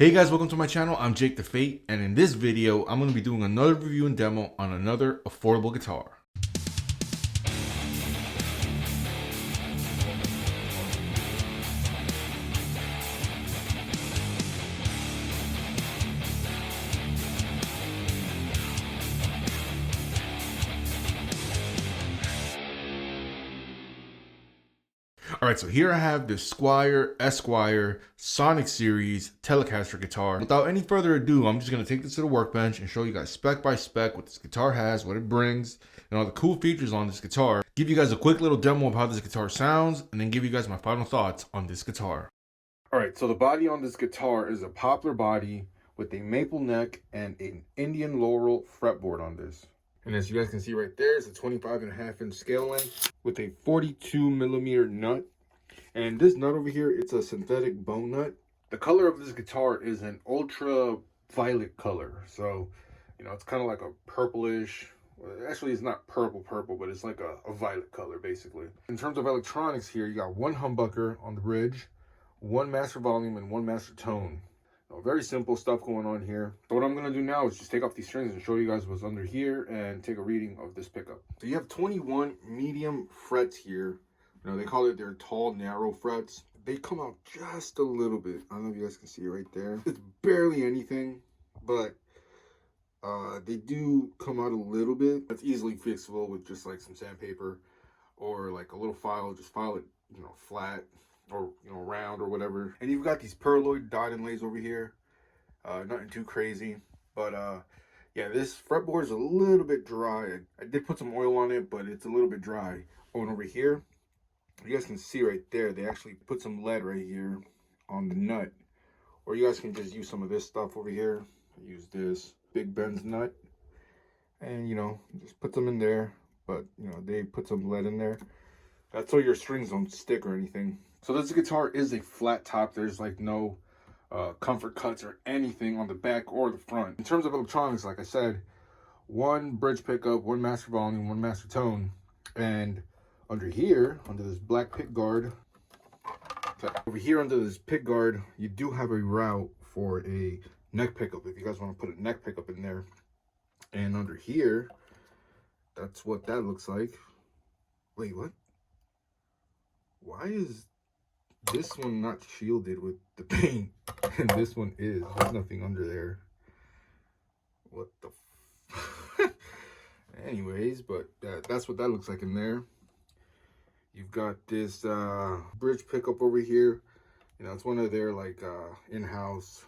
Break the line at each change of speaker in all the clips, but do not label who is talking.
Hey guys, welcome to my channel. I'm Jake the Fate, and in this video, I'm going to be doing another review and demo on another affordable guitar. Alright, so here I have this Squier Esquire Sonic Series Telecaster guitar. Without any further ado, I'm just going to take this to the workbench and show you guys spec by spec what this guitar has, what it brings, and all the cool features on this guitar. Give you guys a quick little demo of how this guitar sounds, and then give you guys my final thoughts on this guitar. Alright, so the body on this guitar is a poplar body with a maple neck and an Indian laurel fretboard on this. And as you guys can see right there, it's a 25.5-inch scale length with a 42mm nut. And this nut over here, it's a synthetic bone nut. The color of this guitar is an ultra violet color. So, you know, it's kind of like a purplish. Well, actually, it's not purple, but it's like a violet color, basically. In terms of electronics here, you got one humbucker on the bridge, one master volume, and one master tone. Very simple stuff going on here. So what I'm going to do now is just take off these strings and show you guys what's under here and take a reading of this pickup. So you have 21 medium frets here. You know, they call it their tall, narrow frets. They come out just a little bit. I don't know if you guys can see it right there. It's barely anything, but they do come out a little bit. It's easily fixable with just like some sandpaper or like a little file. Just file it, you know, flat, or you know, round or whatever. And you've got these perloid dot inlays over here. Nothing too crazy, but yeah, this fretboard is a little bit dry. I did put some oil on it, but it's a little bit dry. Going over here, you guys can see right there, they actually put some lead right here on the nut, or you guys can just use some of this stuff over here. Use this Big Ben's nut, and you know, just put them in there. But you know, they put some lead in there. That's so your strings don't stick or anything. So this guitar is a flat top. There's like no comfort cuts or anything on the back or the front. In terms of electronics, like I said, one bridge pickup, one master volume, one master tone. And under here, under this black pick guard, over here under this pick guard, you do have a route for a neck pickup if you guys want to put a neck pickup in there. And under here, that's what that looks like. Wait, what? Why is this one not shielded with the paint and this one is? There's nothing under there. What the anyways, but that's what that looks like in there. You've got this bridge pickup over here. You know, it's one of their like in-house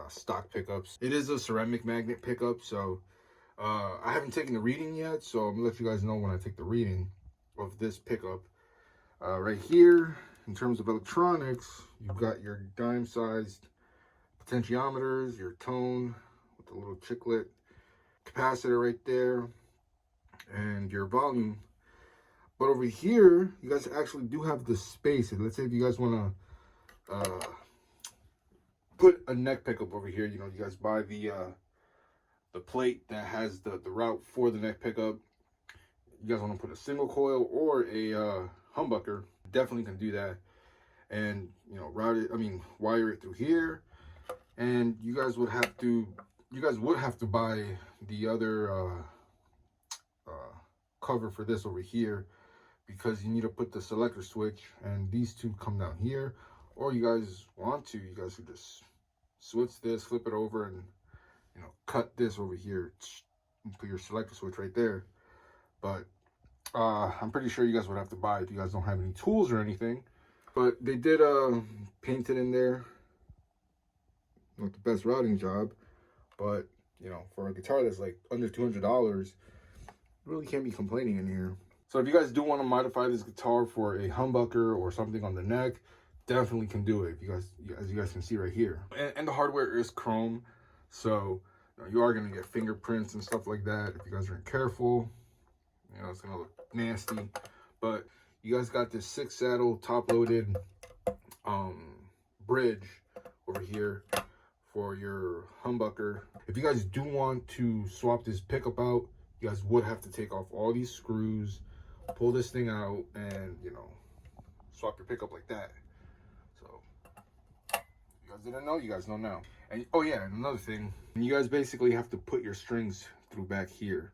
stock pickups. It is a ceramic magnet pickup, so I haven't taken the reading yet, so I'm gonna let you guys know when I take the reading of this pickup. Right here, in terms of electronics, you've got your dime-sized potentiometers, your tone with the little chiclet capacitor right there, and your volume. But over here, you guys actually do have the space. Let's say if you guys want to put a neck pickup over here, you know, you guys buy the plate that has the route for the neck pickup. You guys want to put a single coil or a humbucker, definitely can do that. And you know, wire it through here. And you guys would have to buy the other cover for this over here, because you need to put the selector switch, and these two come down here. Or you guys want to, you guys could just switch this, flip it over, and you know, cut this over here and put your selector switch right there. But I'm pretty sure you guys would have to buy it if you guys don't have any tools or anything. But they did paint it in there. Not the best routing job, but you know, for a guitar that's like under $200, really can't be complaining in here. So if you guys do want to modify this guitar for a humbucker or something on the neck, definitely can do it. If you guys, as you guys can see right here, and the hardware is chrome, so you know, you are gonna get fingerprints and stuff like that if you guys aren't careful. You know, it's gonna look nasty. But you guys got this 6-saddle top-loaded bridge over here for your humbucker. If you guys do want to swap this pickup out, you guys would have to take off all these screws, pull this thing out, and you know, swap your pickup like that. So you guys didn't know, you guys know now. And oh yeah, and another thing, you guys basically have to put your strings through back here.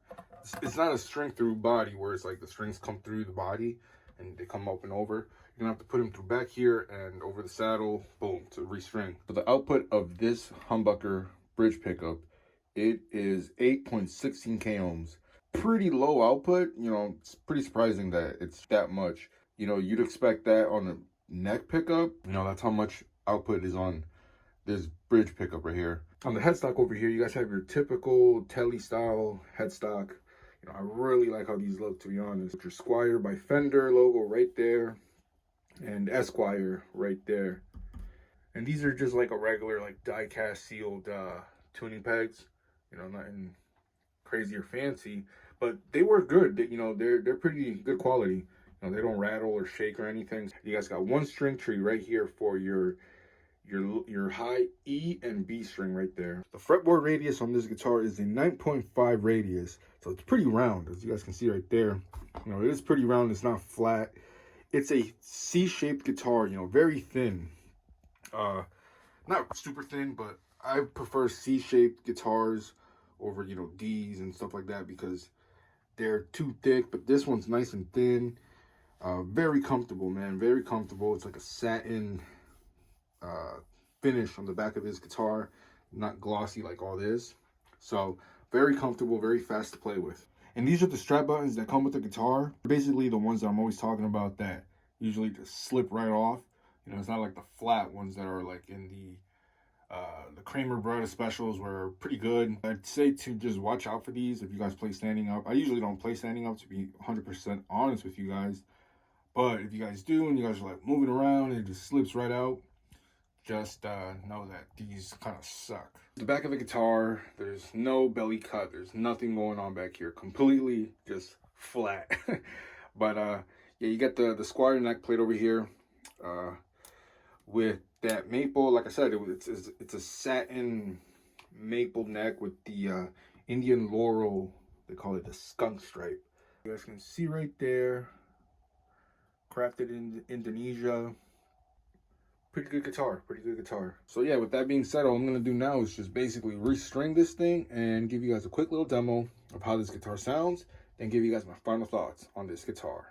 It's not a string through body where it's like the strings come through the body and they come up and over. You're gonna have to put them through back here and over the saddle, boom, to restring. So the output of this humbucker bridge pickup, it is 8.16 k ohms. Pretty low output, you know, it's pretty surprising that it's that much. You know, you'd expect that on a neck pickup. You know, that's how much output is on this bridge pickup right here. On the headstock over here, you guys have your typical Tele style headstock. You know, I really like how these look, to be honest. Your Squier by Fender logo right there, and Esquire right there. And these are just like a regular, like die cast sealed tuning pegs. You know, nothing crazy or fancy, but they work good. You know, they're pretty good quality. You know, they don't rattle or shake or anything. You guys got one string tree right here for your high E and B string right there. The fretboard radius on this guitar is a 9.5 radius, so it's pretty round, as you guys can see right there. You know, it is pretty round. It's not flat. It's a C-shaped guitar. You know, very thin. Not super thin, but I prefer C-shaped guitars over, you know, D's and stuff like that because they're too thick. But this one's nice and thin. Very comfortable, man. Very comfortable. It's like a satin finish on the back of this guitar, not glossy like all this. So very comfortable, very fast to play with. And these are the strap buttons that come with the guitar. Basically the ones that I'm always talking about that usually just slip right off. You know, it's not like the flat ones that are like in the Kramer Brother specials were pretty good. I'd say to just watch out for these if you guys play standing up. I usually don't play standing up, to be 100% honest with you guys. But if you guys do and you guys are like moving around and it just slips right out, just know that these kind of suck. The back of the guitar, there's no belly cut. There's nothing going on back here. Completely just flat. But yeah, you get the Squier neck plate over here with that maple. Like I said, it's a satin maple neck with the Indian laurel. They call it the skunk stripe. You guys can see right there. Crafted in Indonesia. Pretty good guitar, pretty good guitar. So yeah, with that being said, all I'm gonna do now is just basically restring this thing and give you guys a quick little demo of how this guitar sounds, then give you guys my final thoughts on this guitar.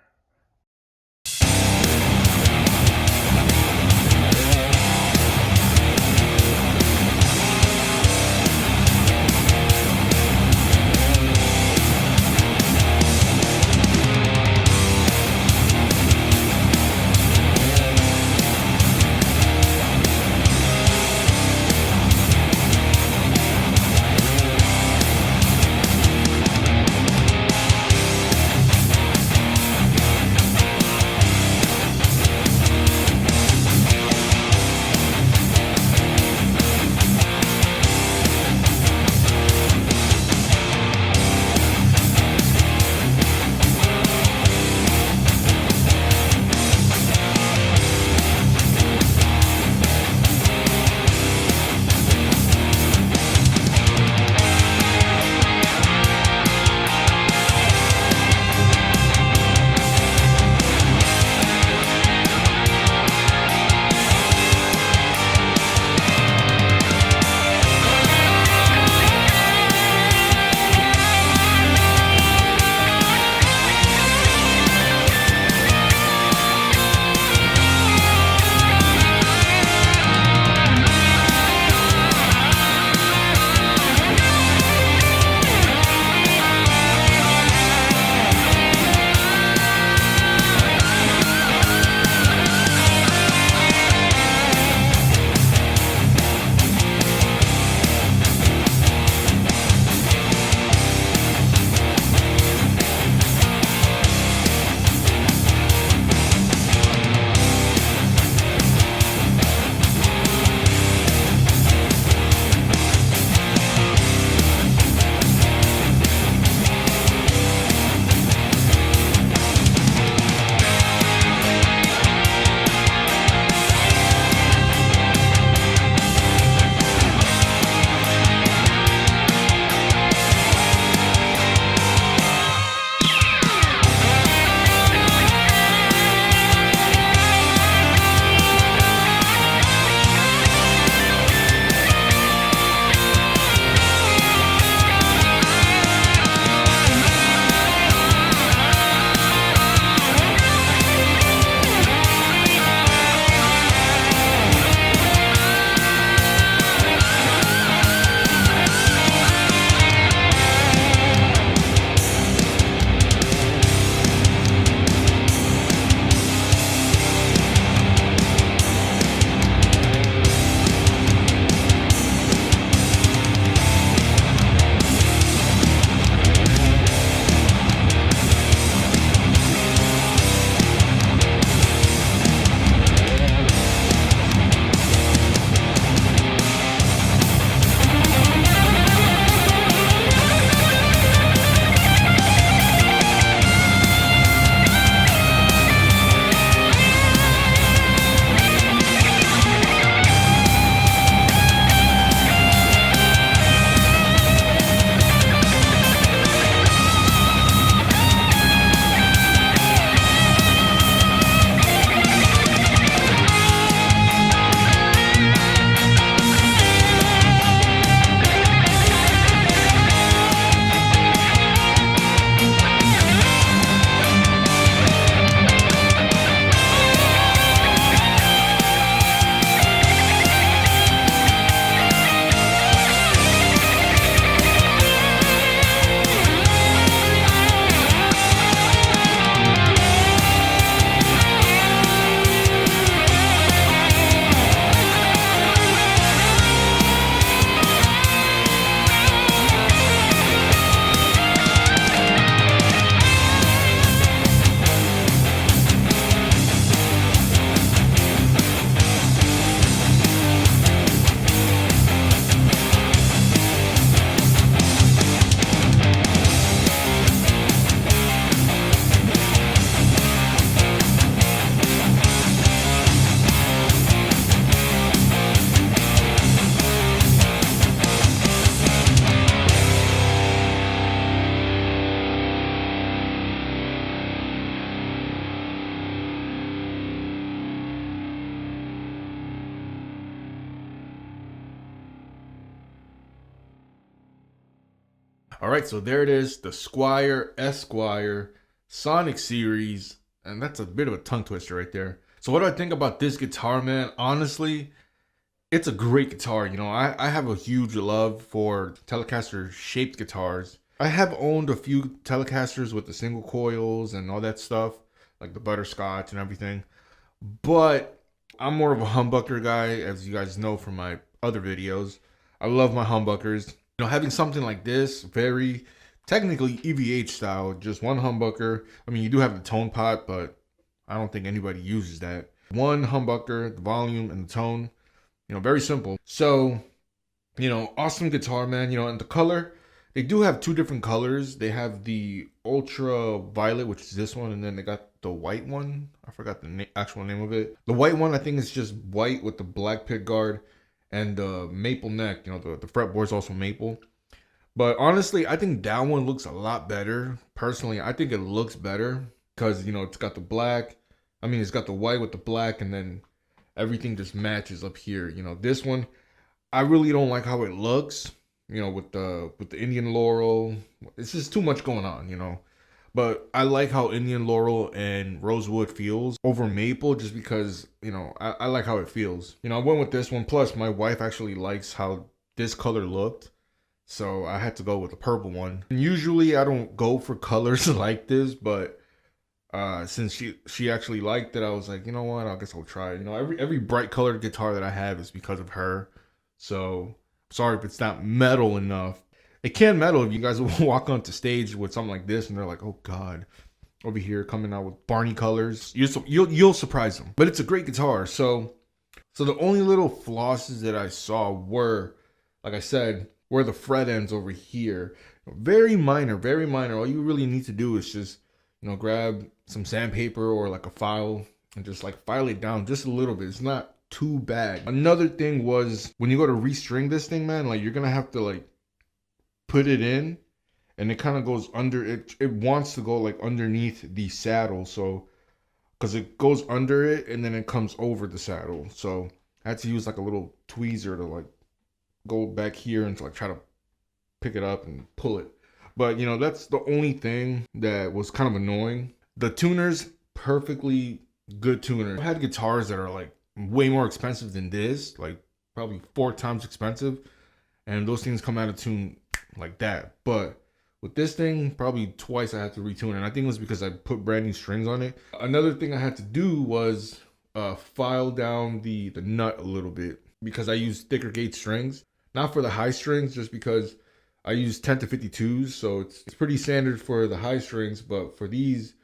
All right, so there it is, the Squier Esquire Sonic series, and that's a bit of a tongue twister right there. So what do I think about this guitar, man? Honestly, it's a great guitar. You know, I have a huge love for Telecaster shaped guitars. I have owned a few Telecasters with the single coils and all that stuff, like the butterscotch and everything. But I'm more of a humbucker guy, as you guys know from my other videos. I love my humbuckers. You know, having something like this, very technically EVH style, just one humbucker. I mean, you do have the tone pot, but I don't think anybody uses that. One humbucker, the volume and the tone. You know, very simple. So, you know, awesome guitar, man. You know, and the color, they do have two different colors. They have the ultra violet, which is this one, and then they got the white one. I forgot the actual name of it. The white one, I think, is just white with the black pick guard and the maple neck. You know, the fretboard is also maple. But honestly, I think that one looks a lot better. Personally, I think it looks better because, you know, it's got the black. I mean, it's got the white with the black, and then everything just matches up here. You know, this one, I really don't like how it looks, you know, with the Indian Laurel. It's just too much going on, you know. But I like how Indian Laurel and Rosewood feels over Maple, just because, you know, I like how it feels. You know, I went with this one. Plus, my wife actually likes how this color looked, so I had to go with the purple one. And usually, I don't go for colors like this, but since she actually liked it, I was like, you know what, I guess I'll try it. You know, every bright colored guitar that I have is because of her. So sorry if it's not metal enough. It can metal if you guys walk onto stage with something like this and they're like, oh god, over here coming out with Barney colors. You'll surprise them. But it's a great guitar. So the only little flosses that I saw were, like I said, were the fret ends over here. Very minor, very minor. All you really need to do is just, you know, grab some sandpaper or like a file and just like file it down just a little bit. It's not too bad. Another thing was when you go to restring this thing, man, like you're gonna have to like put it in, and it kind of goes under it. It wants to go like underneath the saddle, so because it goes under it and then it comes over the saddle. So I had to use like a little tweezer to like go back here and to like try to pick it up and pull it. But you know, that's the only thing that was kind of annoying. The tuners, perfectly good tuner. I've had guitars that are like way more expensive than this, like probably 4 times expensive, and those things come out of tune like that. But with this thing, probably twice I had to retune it, and I think it was because I put brand new strings on it. Another thing I had to do was file down the nut a little bit, because I use thicker gauge strings. Not for the high strings, just because I use 10 to 52s, so it's pretty standard for the high strings, but for these,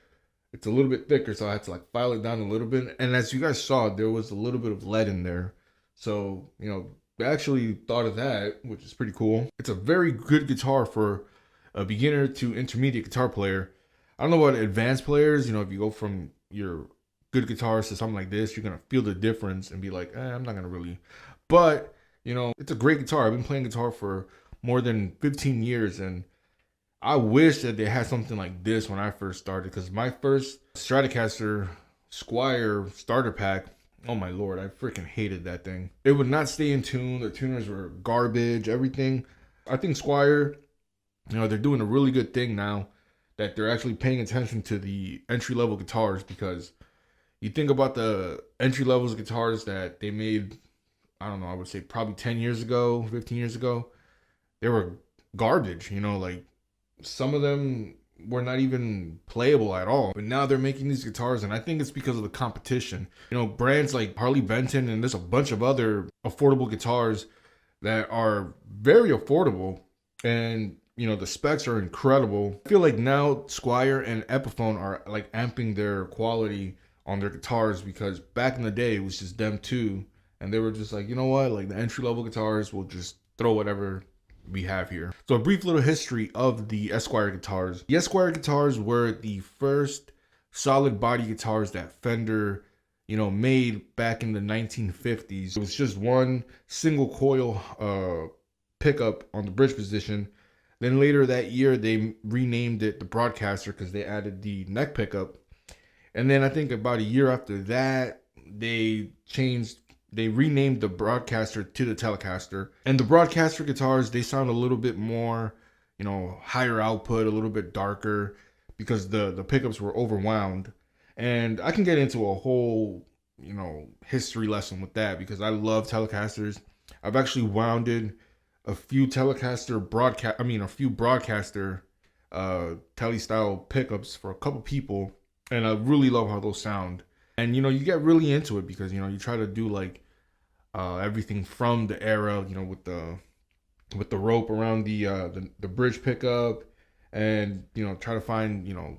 it's a little bit thicker, so I had to like file it down a little bit. And as you guys saw, there was a little bit of lead in there. So, you know, I actually thought of that, which is pretty cool. It's a very good guitar for a beginner to intermediate guitar player. I don't know about advanced players, you know, if you go from your good guitars to something like this, you're going to feel the difference and be like, I'm not going to really. But, you know, it's a great guitar. I've been playing guitar for more than 15 years, and I wish that they had something like this when I first started, because my first Stratocaster Squier starter pack, oh my lord, I freaking hated that thing. It would not stay in tune. The tuners were garbage, everything. I think Squier, you know, they're doing a really good thing now, that they're actually paying attention to the entry-level guitars, because you think about the entry-level guitars that they made, I don't know, I would say probably 10 years ago, 15 years ago, they were garbage, you know, like some of them were not even playable at all. But now they're making these guitars, and I think it's because of the competition. You know, brands like Harley Benton, and there's a bunch of other affordable guitars that are very affordable, and you know, the specs are incredible. I feel like now Squier and Epiphone are like amping their quality on their guitars, because back in the day it was just them two, and they were just like, you know what, like the entry-level guitars will just throw whatever we have here. So a brief little history of the Esquire guitars. The Esquire guitars were the first solid body guitars that Fender, you know, made back in the 1950s. It was just one single coil pickup on the bridge position. Then later that year, they renamed it the Broadcaster, because they added the neck pickup. And then I think about a year after that, they renamed the Broadcaster to the Telecaster. And the Broadcaster guitars, they sound a little bit more, you know, higher output, a little bit darker, because the pickups were overwound. And I can get into a whole, you know, history lesson with that because I love Telecasters. I've actually wounded a few a few broadcaster Tele style pickups for a couple people, and I really love how those sound. And you know, you get really into it because you know you try to do like everything from the era, you know, with the rope around the bridge pickup, and you know try to find, you know,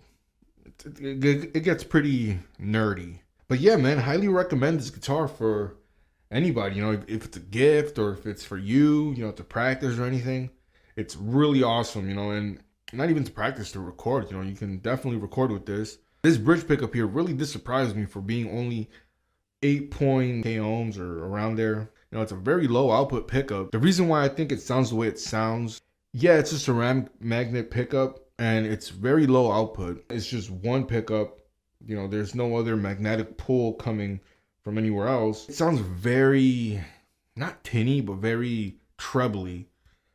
it gets pretty nerdy. But yeah, man, highly recommend this guitar for anybody. You know, if it's a gift or if it's for you, you know, to practice or anything. It's really awesome, you know, and not even to practice, to record. You know, you can definitely record with this. This bridge pickup here really did surprise me for being only 8.k ohms or around there. You know, it's a very low output pickup. The reason why I think it sounds the way it sounds, yeah, it's a ceramic magnet pickup and it's very low output. It's just one pickup. You know, there's no other magnetic pull coming from anywhere else. It sounds very, not tinny, but very trebly.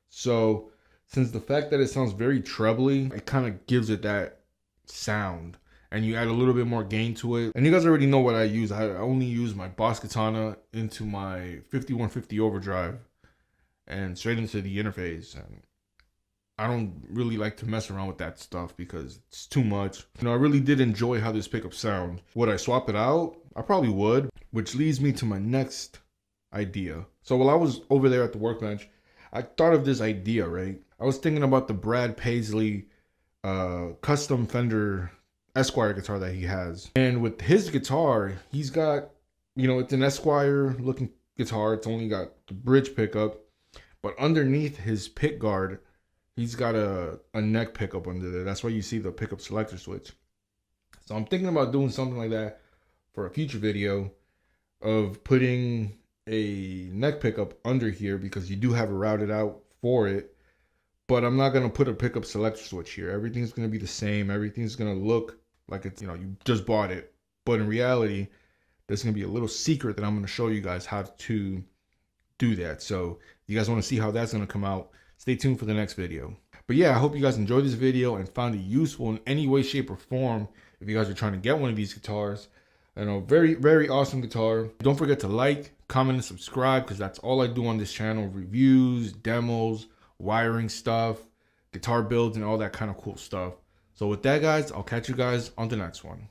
So since the fact that it sounds very trebly, it kind of gives it that sound. And you add a little bit more gain to it. And you guys already know what I use. I only use my Boss Katana into my 5150 overdrive and straight into the interface. And I don't really like to mess around with that stuff because it's too much. You know, I really did enjoy how this pickup sounds. Would I swap it out? I probably would, which leads me to my next idea. So while I was over there at the workbench, I thought of this idea, right? I was thinking about the Brad Paisley custom Fender Esquire guitar that he has. And with his guitar, he's got, you know, it's an Esquire looking guitar. It's only got the bridge pickup, but underneath his pick guard, he's got a neck pickup under there. That's why you see the pickup selector switch. So I'm thinking about doing something like that for a future video, of putting a neck pickup under here because you do have it routed out for it. But I'm not going to put a pickup selector switch here. Everything's going to be the same. Everything's going to look like it's, you know, you just bought it. But in reality, there's going to be a little secret that I'm going to show you guys how to do that. So if you guys want to see how that's going to come out, stay tuned for the next video. But yeah, I hope you guys enjoyed this video and found it useful in any way, shape, or form. If you guys are trying to get one of these guitars, you know, very, very awesome guitar. Don't forget to like, comment, and subscribe because that's all I do on this channel. Reviews, demos, wiring stuff, guitar builds, and all that kind of cool stuff. So with that, guys, I'll catch you guys on the next one.